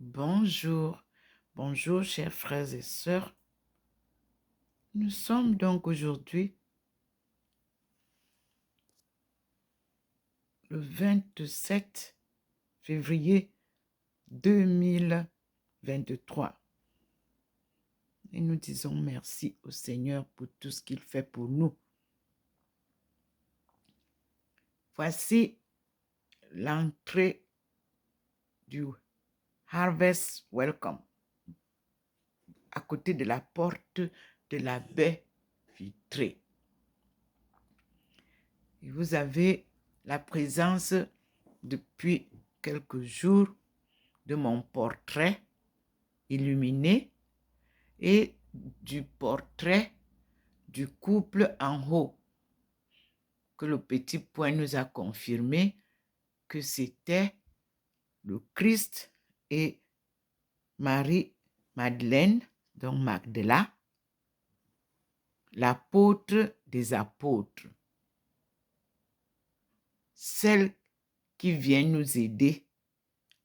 Bonjour, bonjour chers frères et sœurs. Nous sommes donc aujourd'hui le 27 février 2023 et nous disons merci au Seigneur pour tout ce qu'il fait pour nous. Voici l'entrée du Harvest Welcome à côté de la porte de la baie vitrée. Et vous avez la présence depuis quelques jours de mon portrait illuminé et du portrait du couple en haut, que le petit point nous a confirmé que c'était le Christ et Marie-Madeleine, donc Magdala, l'apôtre des apôtres, celle qui vient nous aider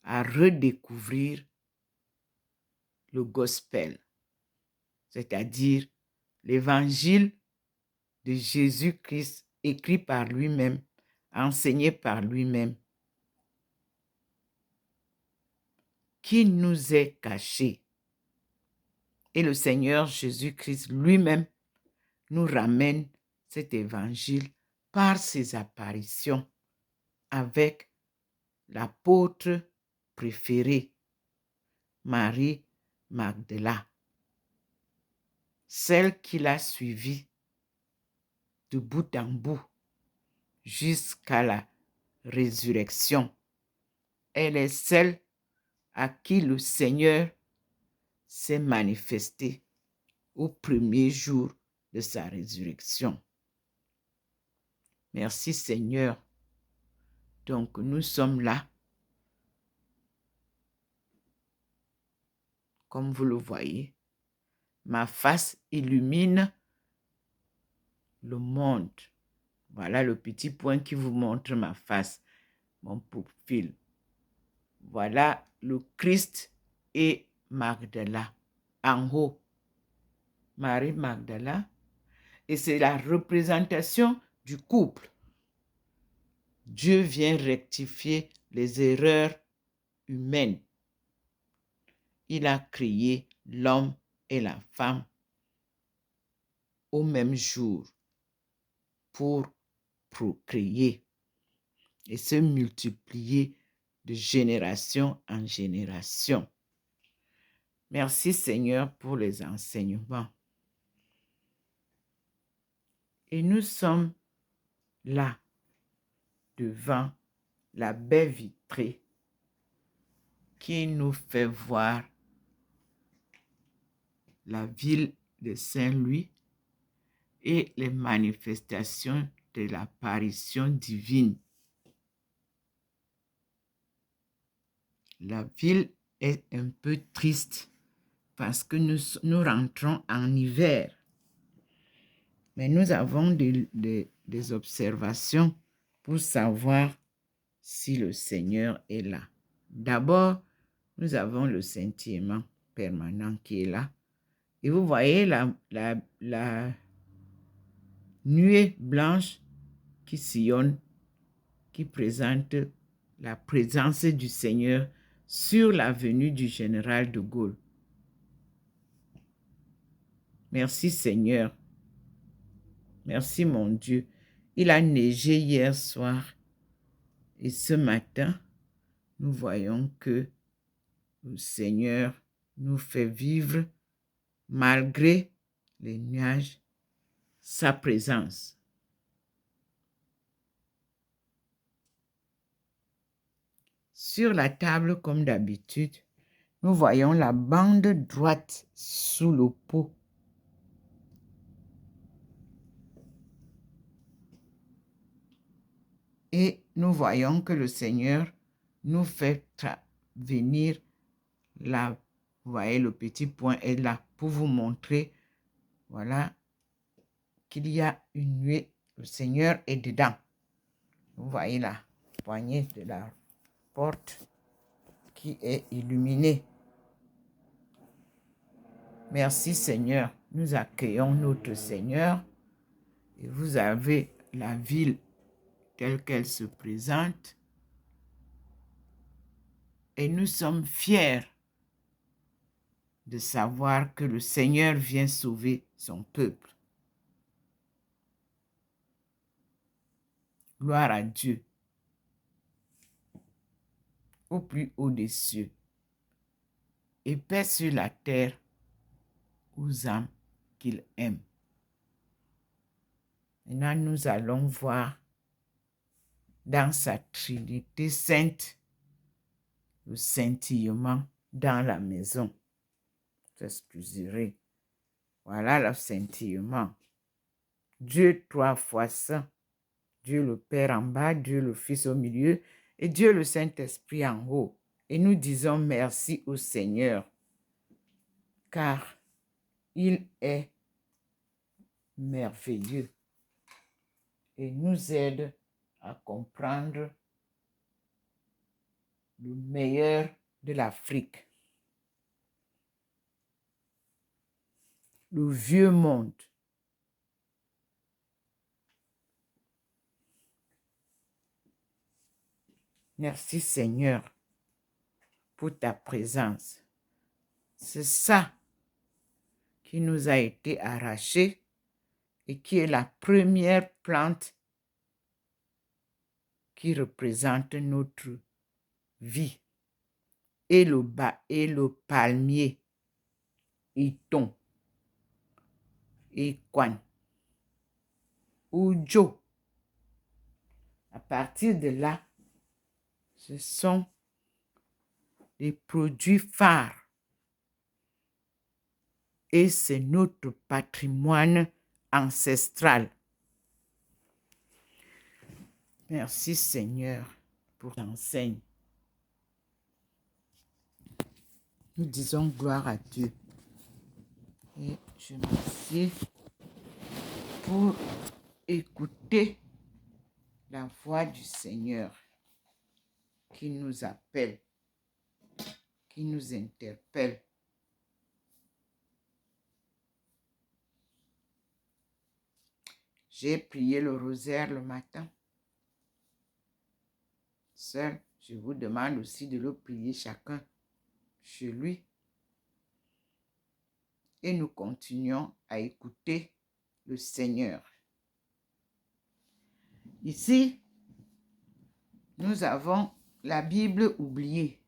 à redécouvrir le gospel, c'est-à-dire l'évangile de Jésus-Christ écrit par lui-même, enseigné par lui-même, qui nous est caché. Et le Seigneur Jésus-Christ lui-même nous ramène cet évangile par ses apparitions avec l'apôtre préféré, Marie Magdala, celle qui l'a suivi de bout en bout jusqu'à la résurrection. Elle est celle à qui le Seigneur s'est manifesté au premier jour de sa résurrection. Merci Seigneur. Donc nous sommes là. Comme vous le voyez, ma face illumine le monde. Voilà le petit point qui vous montre ma face, mon profil. Voilà le Christ et Magdala en haut. Marie Magdala. Et c'est la représentation du couple. Dieu vient rectifier les erreurs humaines. Il a créé l'homme et la femme au même jour pour procréer et se multiplier de génération en génération. Merci Seigneur pour les enseignements. Et nous sommes là, devant la baie vitrée qui nous fait voir la ville de Saint-Louis et les manifestations de l'apparition divine. La ville est un peu triste parce que nous rentrons en hiver. Mais nous avons des observations pour savoir si le Seigneur est là. D'abord, nous avons le scintillement permanent qui est là. Et vous voyez la nuée blanche qui sillonne, qui présente la présence du Seigneur sur la venue du général de Gaulle. Merci Seigneur. Merci mon Dieu. Il a neigé hier soir et ce matin, nous voyons que le Seigneur nous fait vivre, malgré les nuages, sa présence. Sur la table, comme d'habitude, nous voyons la bande droite sous le pot. Et nous voyons que le Seigneur nous fait venir là. Vous voyez, le petit point est là pour vous montrer, voilà, qu'il y a une nuée. Le Seigneur est dedans. Vous voyez la poignée de la porte. qui est illuminée. Merci Seigneur, nous accueillons notre Seigneur et vous avez la ville telle qu'elle se présente et nous sommes fiers de savoir que le Seigneur vient sauver son peuple. Gloire à Dieu au plus haut des cieux et paix sur la terre aux âmes qu'il aime. Maintenant, nous allons voir dans sa Trinité sainte le scintillement dans la maison. Vous excuserez. Voilà le scintillement. Dieu 3 fois saint, Dieu le Père en bas, Dieu le Fils au milieu et Dieu le Saint-Esprit en haut. Et nous disons merci au Seigneur, car il est merveilleux et nous aide à comprendre le meilleur de l'Afrique. Le vieux monde. Merci Seigneur pour ta présence. C'est ça qui nous a été arraché et qui est la première plante qui représente notre vie. Et le palmier, Iton, Ekwan, Ujo. À partir de là, ce sont des produits phares. Et c'est notre patrimoine ancestral. Merci Seigneur pour l'enseigne. Nous disons gloire à Dieu. Et je m'assieds pour écouter la voix du Seigneur qui nous appelle, qui nous interpelle. J'ai prié le rosaire le matin. Seul, je vous demande aussi de le prier chacun chez lui. Et nous continuons à écouter le Seigneur. Ici, nous avons la Bible oubliée.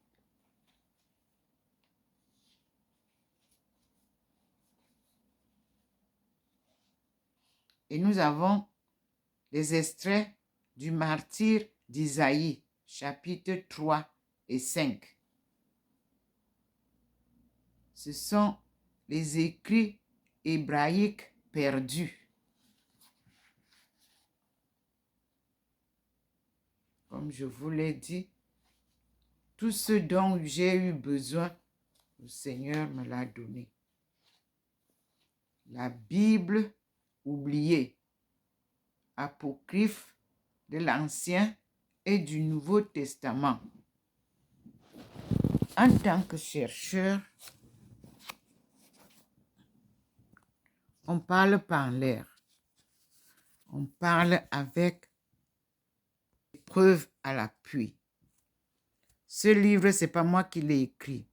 Et nous avons les extraits du martyre d'Isaïe, chapitres 3 et 5. Ce sont les écrits hébraïques perdus. Comme je vous l'ai dit, tout ce dont j'ai eu besoin, le Seigneur me l'a donné. La Bible oubliée, apocryphe de l'Ancien et du Nouveau Testament. En tant que chercheur, on parle par l'air. On parle avec des preuves à l'appui. Ce livre, ce n'est pas moi qui l'ai écrit.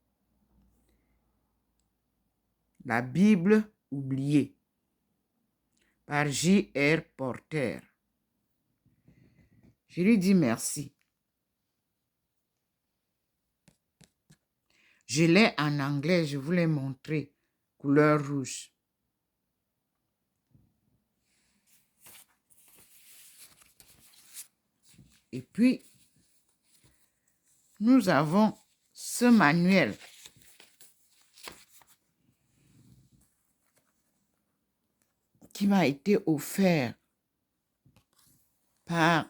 La Bible oubliée par J.R. Porter. Je lui dis merci. Je l'ai en anglais, je vous l'ai montré, couleur rouge. Et puis, nous avons ce manuel qui m'a été offert par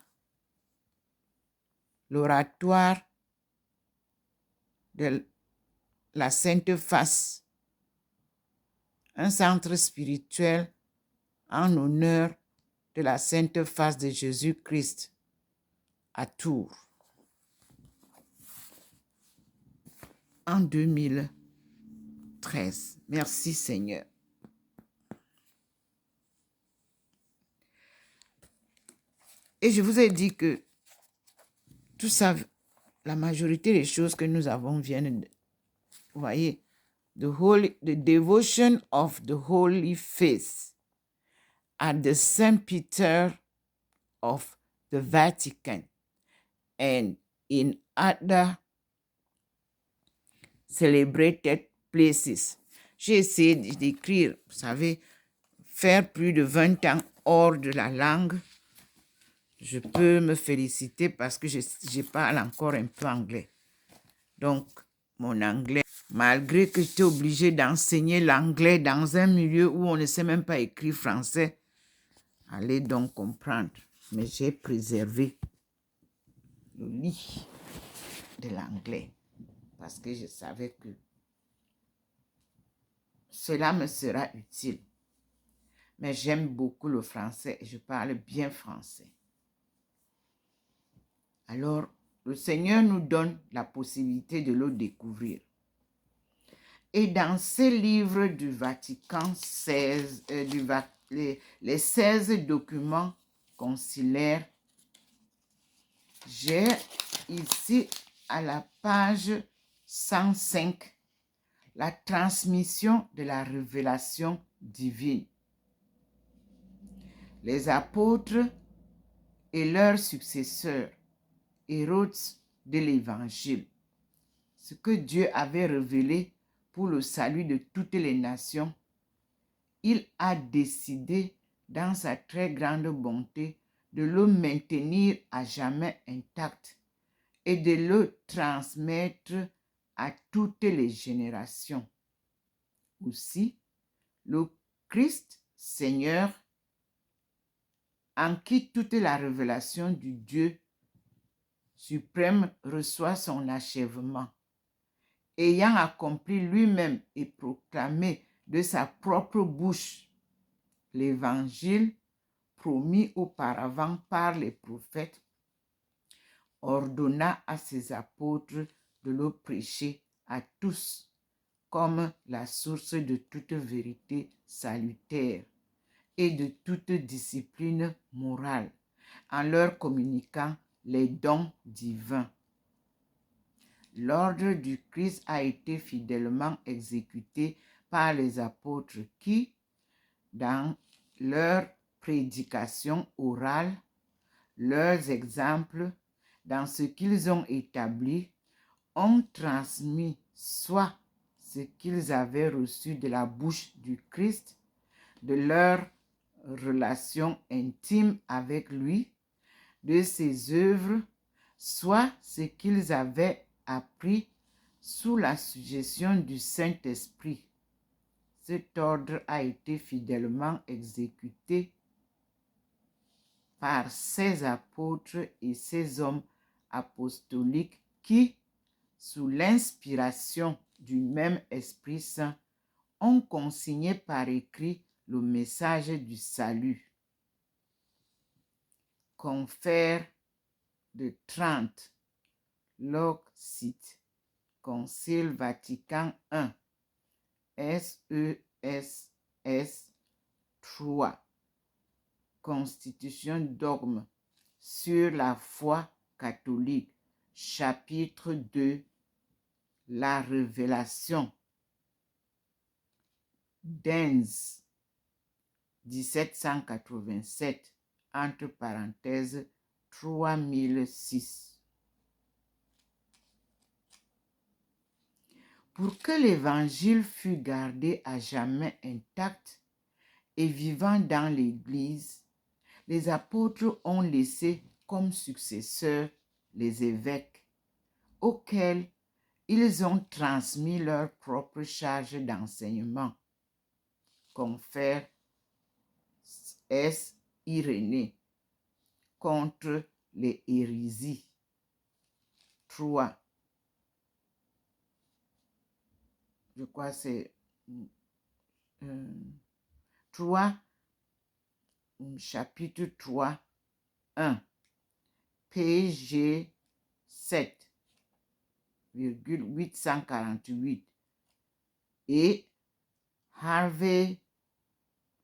l'oratoire de la Sainte Face, un centre spirituel en honneur de la Sainte Face de Jésus-Christ à Tours. en 2013. Merci Seigneur. Et je vous ai dit que tout ça, la majorité des choses que nous avons viennent de, vous voyez, the devotion of the Holy Face at the St. Peter of the Vatican and in other celebrated places. J'ai essayé d'écrire, vous savez, faire plus de 20 ans hors de la langue. Je peux me féliciter parce que je parle encore un peu anglais. Donc, mon anglais, malgré que j'étais obligée d'enseigner l'anglais dans un milieu où on ne sait même pas écrire français, allez donc comprendre. Mais j'ai préservé le lit de l'anglais parce que je savais que cela me sera utile. Mais j'aime beaucoup le français et je parle bien français. Alors, le Seigneur nous donne la possibilité de le découvrir. Et dans ces livres du Vatican XVI, les 16 documents conciliaires, j'ai ici à la page 105 la transmission de la révélation divine. Les apôtres et leurs successeurs, hérauts de l'Évangile, ce que Dieu avait révélé pour le salut de toutes les nations, il a décidé, dans sa très grande bonté, de le maintenir à jamais intact et de le transmettre à toutes les générations. Aussi, le Christ Seigneur, en qui toute la révélation du Dieu suprême reçoit son achèvement, ayant accompli lui-même et proclamé de sa propre bouche l'évangile promis auparavant par les prophètes, ordonna à ses apôtres de le prêcher à tous comme la source de toute vérité salutaire et de toute discipline morale, en leur communiquant les dons divins. L'ordre du Christ a été fidèlement exécuté par les apôtres qui, dans leur prédication orale, leurs exemples, dans ce qu'ils ont établi, ont transmis soit ce qu'ils avaient reçu de la bouche du Christ, de leur relation intime avec lui, de ses œuvres, soit ce qu'ils avaient appris sous la suggestion du Saint-Esprit. Cet ordre a été fidèlement exécuté par ces apôtres et ces hommes apostoliques qui, sous l'inspiration du même Esprit Saint, ont consigné par écrit le message du salut. Confère de Trente, log cite, Concile Vatican I, SESS 3, Constitution dogme sur la foi catholique, chapitre 2, la révélation, Dens, 1787, entre parenthèses, 3006. Pour que l'évangile fût gardé à jamais intact et vivant dans l'Église, les apôtres ont laissé comme successeurs les évêques, auxquels ils ont transmis leur propre charge d'enseignement. Confère S. Irénée contre les hérésies. 3. Je crois que c'est 3, chapitre 3, 1, PG 7. 848 et Harvey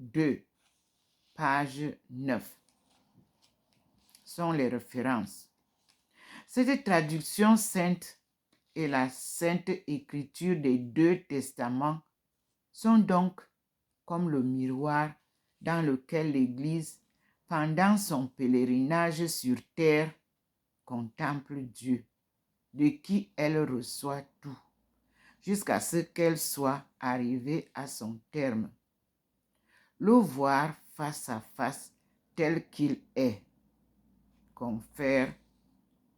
2, page 9 sont les références. Cette traduction sainte et la sainte écriture des deux testaments sont donc comme le miroir dans lequel l'Église, pendant son pèlerinage sur terre, contemple Dieu, de qui elle reçoit tout, jusqu'à ce qu'elle soit arrivée à son terme. Le voir face à face tel qu'il est. Confère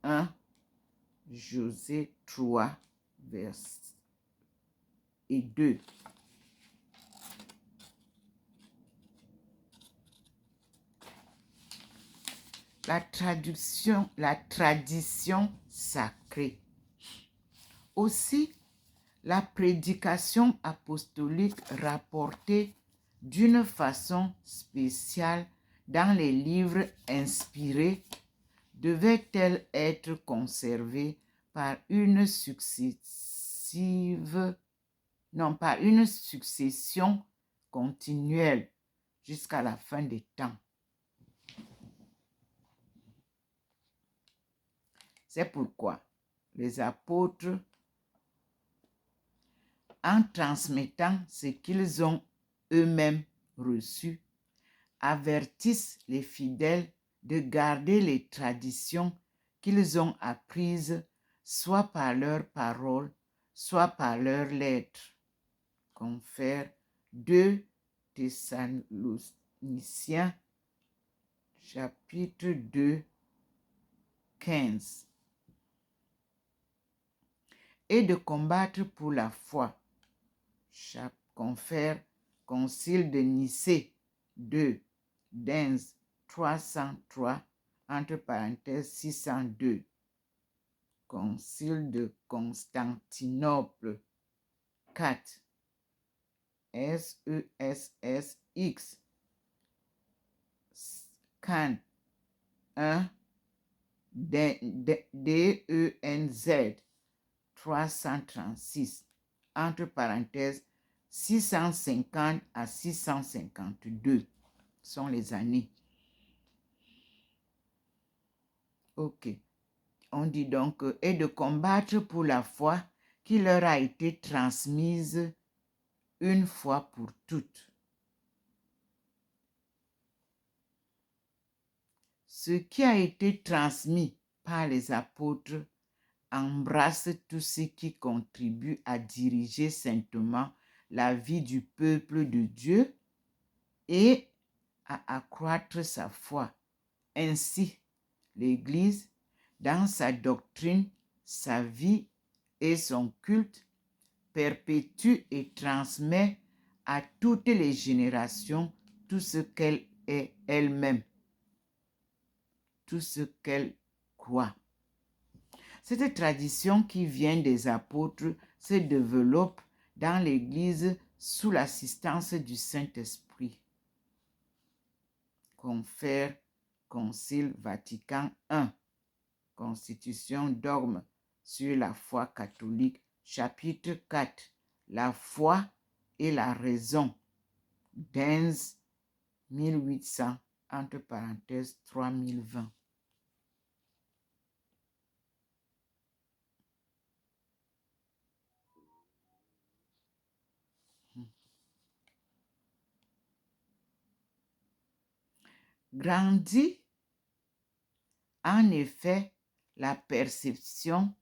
1 Josée 3, verset 2. La tradition sacrée. Aussi, la prédication apostolique rapportée d'une façon spéciale dans les livres inspirés devait-elle être conservée par une succession continuelle jusqu'à la fin des temps. C'est pourquoi les apôtres, en transmettant ce qu'ils ont eux-mêmes reçu, avertissent les fidèles de garder les traditions qu'ils ont apprises, soit par leurs paroles, soit par leurs lettres. Confère 2 Thessaloniciens, chapitre 2, 15. Et de combattre pour la foi. Confère Concile de Nicée 2, Dens 303, entre parenthèses 602. Concile de Constantinople 4, SESSX, Can 1, DENZ 336, entre parenthèses 650 à 652 sont les années. Ok. On dit donc, et de combattre pour la foi qui leur a été transmise une fois pour toutes. Ce qui a été transmis par les apôtres embrasse tout ce qui contribue à diriger saintement la vie du peuple de Dieu et à accroître sa foi. Ainsi, l'Église, dans sa doctrine, sa vie et son culte, perpétue et transmet à toutes les générations tout ce qu'elle est elle-même, tout ce qu'elle croit. Cette tradition qui vient des apôtres se développe dans l'Église sous l'assistance du Saint-Esprit. Confère Concile Vatican I, Constitution dogme sur la foi catholique, chapitre 4, la foi et la raison, Dens 1800, entre parenthèses 3020. Grandit en effet la perception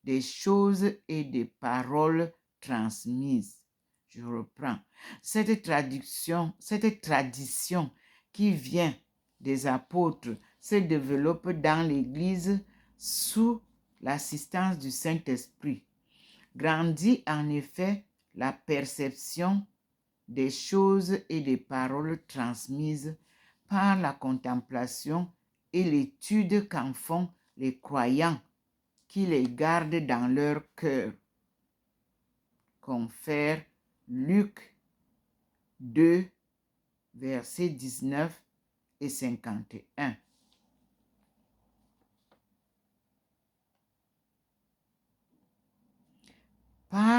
des choses et des paroles transmises. Je reprends. Cette tradition qui vient des apôtres se développe dans l'Église sous l'assistance du Saint-Esprit. Grandit en effet la perception des choses et des paroles transmises par la contemplation et l'étude qu'en font les croyants qui les gardent dans leur cœur. Confère Luc 2, versets 19 et 51.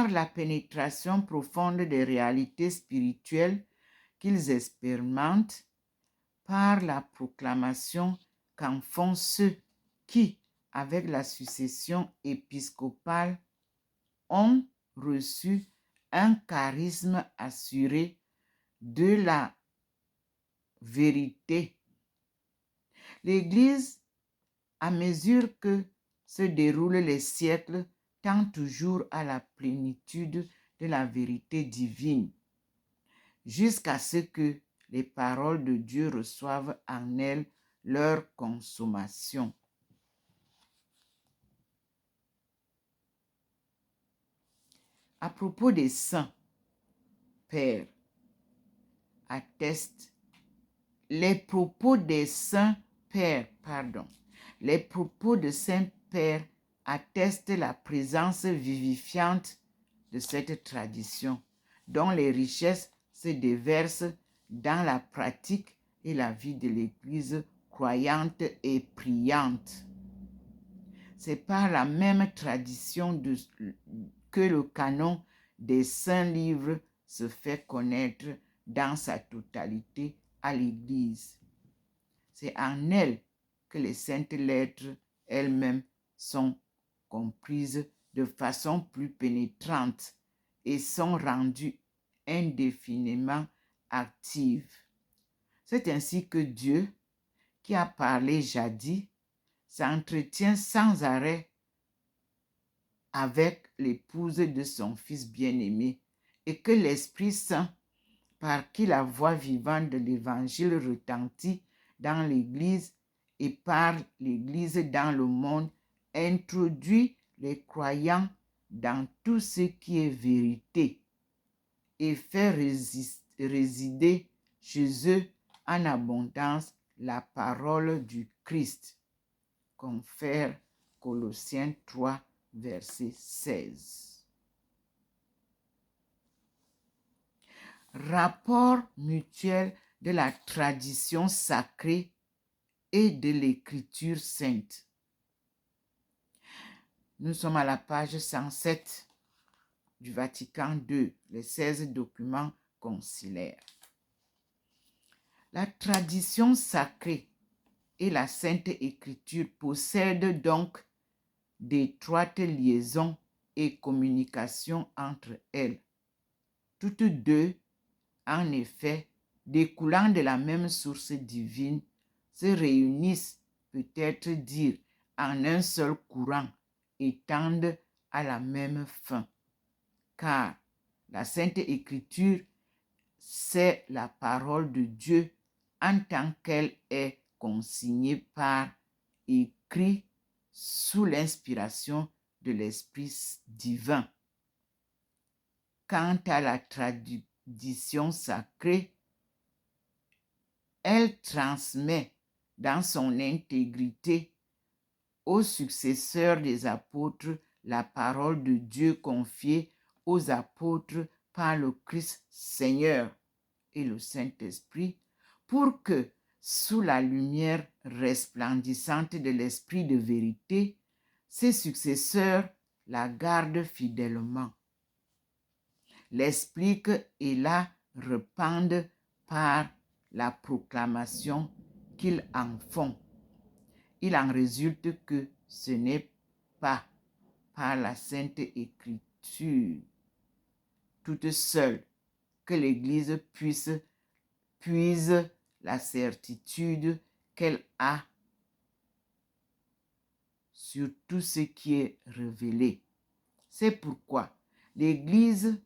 par la pénétration profonde des réalités spirituelles qu'ils expérimentent, par la proclamation qu'en font ceux qui, avec la succession épiscopale, ont reçu un charisme assuré de la vérité. L'Église, à mesure que se déroulent les siècles, tend toujours à la plénitude de la vérité divine, jusqu'à ce que les paroles de Dieu reçoivent en elle leur consommation. À propos des saints pères, attestent les propos des saints pères, les propos de saint père attestent la présence vivifiante de cette tradition, dont les richesses se déversent dans la pratique et la vie de l'Église croyante et priante. C'est par la même tradition que le canon des saints livres se fait connaître dans sa totalité à l'Église. C'est en elle que les saintes lettres elles-mêmes sont comprises de façon plus pénétrante et sont rendues indéfiniment actives. C'est ainsi que Dieu, qui a parlé jadis, s'entretient sans arrêt avec l'épouse de son Fils bien-aimé et que l'Esprit Saint, par qui la voix vivante de l'Évangile retentit dans l'Église et par l'Église dans le monde, introduit les croyants dans tout ce qui est vérité et fait résider chez eux en abondance la parole du Christ. Confère Colossiens 3, verset 16. Rapport mutuel de la tradition sacrée et de l'écriture sainte. Nous sommes à la page 107 du Vatican II, les 16 documents concilaires. La tradition sacrée et la Sainte Écriture possèdent donc d'étroites liaisons et communications entre elles. Toutes deux, en effet, découlant de la même source divine, se réunissent, peut-être dire, en un seul courant et tendent à la même fin. Car la Sainte Écriture, c'est la parole de Dieu en tant qu'elle est consignée par écrit sous l'inspiration de l'Esprit divin. Quant à la tradition sacrée, elle transmet dans son intégrité aux successeurs des apôtres la parole de Dieu confiée aux apôtres par le Christ Seigneur et le Saint-Esprit, pour que, sous la lumière resplendissante de l'Esprit de vérité, ses successeurs la gardent fidèlement, l'expliquent et la répandent par la proclamation qu'ils en font. Il en résulte que ce n'est pas par la Sainte Écriture toute seule que l'Église puise la certitude qu'elle a sur tout ce qui est révélé. C'est pourquoi l'Église,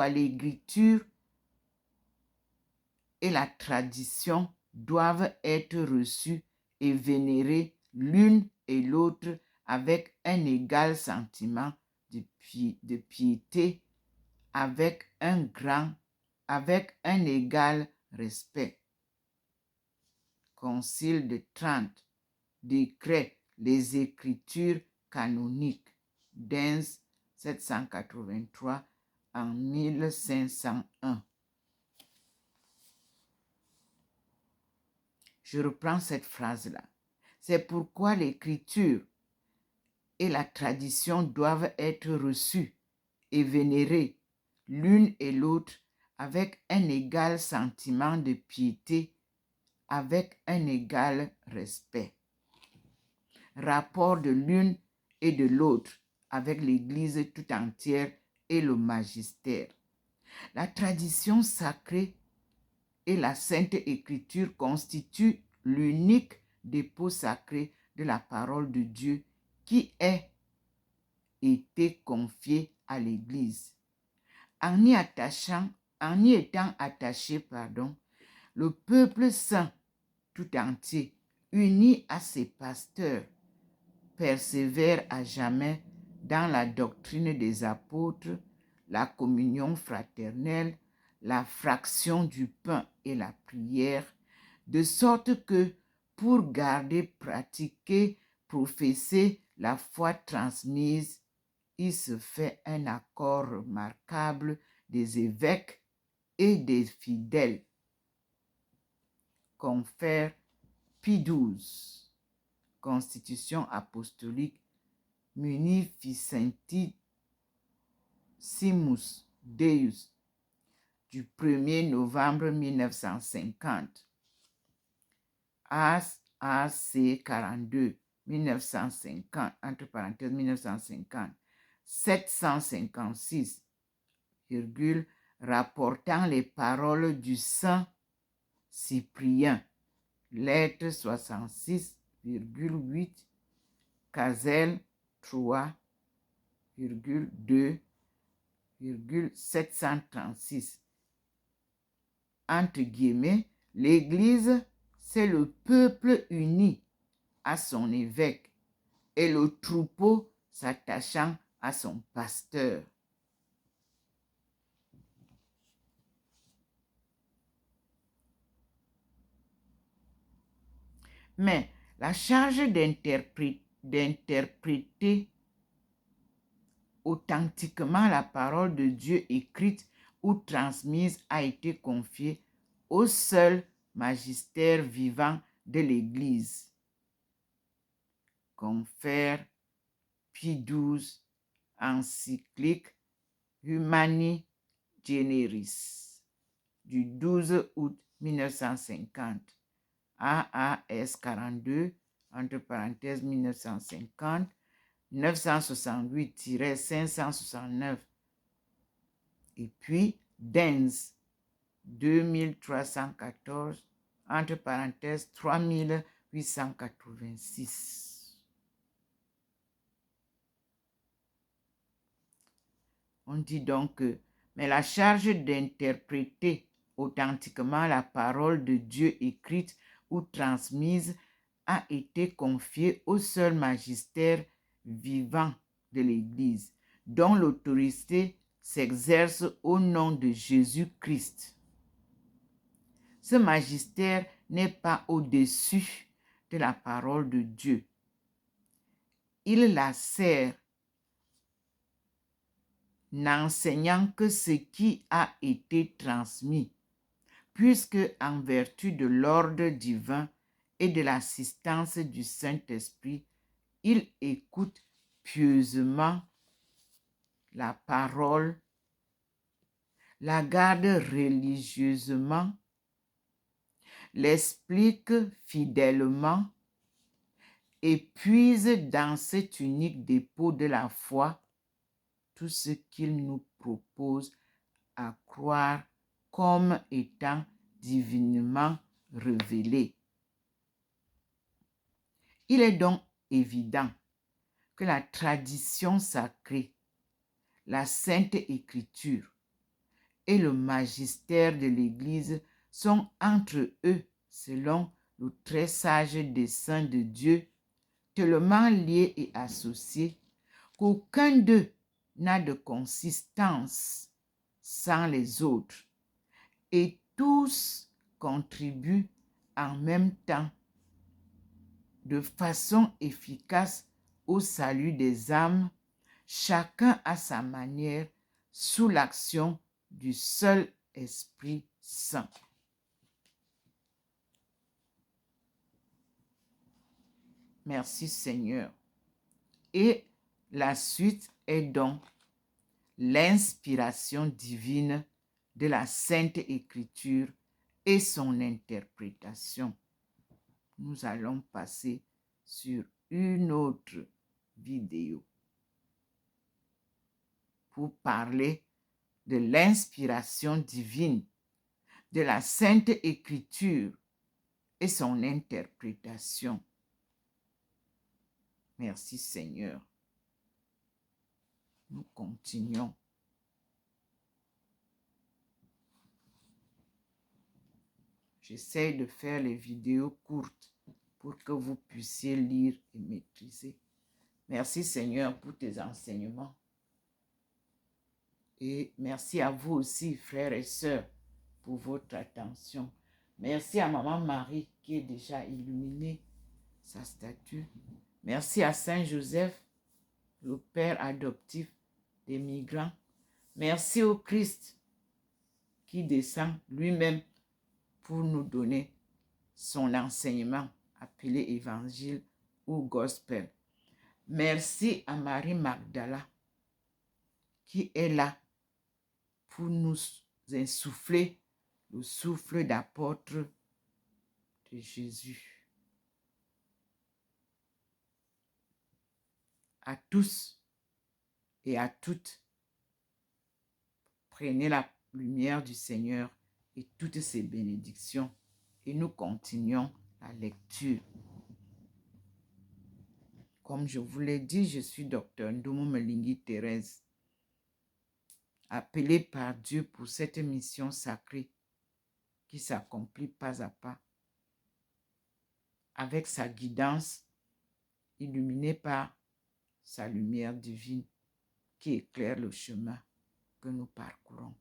l'Écriture et la tradition doivent être reçues et vénérées l'une et l'autre avec un égal sentiment de piété, avec un égal respect. Concile de Trente décret les Écritures canoniques d'Ains 783 en 1501. Je reprends cette phrase-là. C'est pourquoi l'Écriture et la tradition doivent être reçues et vénérer l'une et l'autre avec un égal sentiment de piété, avec un égal respect. Rapport de l'une et de l'autre avec l'Église tout entière et le magistère. La tradition sacrée et la Sainte Écriture constituent l'unique dépôt sacré de la parole de Dieu qui ait été confié à l'Église. En y étant attaché, le peuple saint tout entier, uni à ses pasteurs, persévère à jamais dans la doctrine des apôtres, la communion fraternelle, la fraction du pain et la prière, de sorte que pour garder, pratiquer, professer la foi transmise, il se fait un accord remarquable des évêques et des fidèles. Confère Pie XII, Constitution apostolique Munificentissimus Deus du 1er novembre 1950. AAC 42, 1950, entre parenthèses 1950, 756, rapportant les paroles du saint Cyprien, lettre 66,8, Cazel 3,2,736. Entre guillemets, l'Église, c'est le peuple uni à son évêque et le troupeau s'attachant à son pasteur. Mais la charge d'interpréter authentiquement la parole de Dieu écrite ou transmise a été confiée au seul magistère vivant de l'Église. Confère Pie XII, encyclique Humani Generis du 12 août 1950, AAS 42, entre parenthèses 1950, 968-569, et puis Dens 2314, entre parenthèses 3886. On dit donc que, mais la charge d'interpréter authentiquement la parole de Dieu écrite ou transmise a été confiée au seul magistère vivant de l'Église, dont l'autorité s'exerce au nom de Jésus-Christ. Ce magistère n'est pas au-dessus de la parole de Dieu. Il la sert n'enseignant que ce qui a été transmis, puisque en vertu de l'ordre divin et de l'assistance du Saint-Esprit, il écoute pieusement la parole, la garde religieusement, l'explique fidèlement et puise dans cet unique dépôt de la foi tout ce qu'il nous propose à croire comme étant divinement révélé. Il est donc évident que la tradition sacrée, la Sainte Écriture et le magistère de l'Église sont entre eux, selon le très sage dessein de Dieu, tellement liés et associés qu'aucun d'eux n'a de consistance sans les autres, et tous contribuent en même temps de façon efficace au salut des âmes, chacun à sa manière, sous l'action du seul Esprit Saint. Merci Seigneur. Et la suite est donc l'inspiration divine de la Sainte Écriture et son interprétation. Nous allons passer sur une autre vidéo pour parler de l'inspiration divine de la Sainte Écriture et son interprétation. Merci Seigneur. Nous continuons. J'essaie de faire les vidéos courtes pour que vous puissiez lire et maîtriser. Merci Seigneur pour tes enseignements. Et merci à vous aussi, frères et sœurs, pour votre attention. Merci à Maman Marie qui est déjà illuminée sa statue. Merci à Saint Joseph, le Père adoptif des migrants. Merci au Christ qui descend lui-même pour nous donner son enseignement appelé évangile ou gospel. Merci à Marie Magdala qui est là pour nous insuffler le souffle d'apôtre de Jésus. À tous et à toutes, prenez la lumière du Seigneur et toutes ses bénédictions et nous continuons la lecture. Comme je vous l'ai dit, je suis Dr Ndoumou Melingi Thérèse, appelée par Dieu pour cette mission sacrée qui s'accomplit pas à pas, avec sa guidance illuminée par sa lumière divine qui éclaire le chemin que nous parcourons.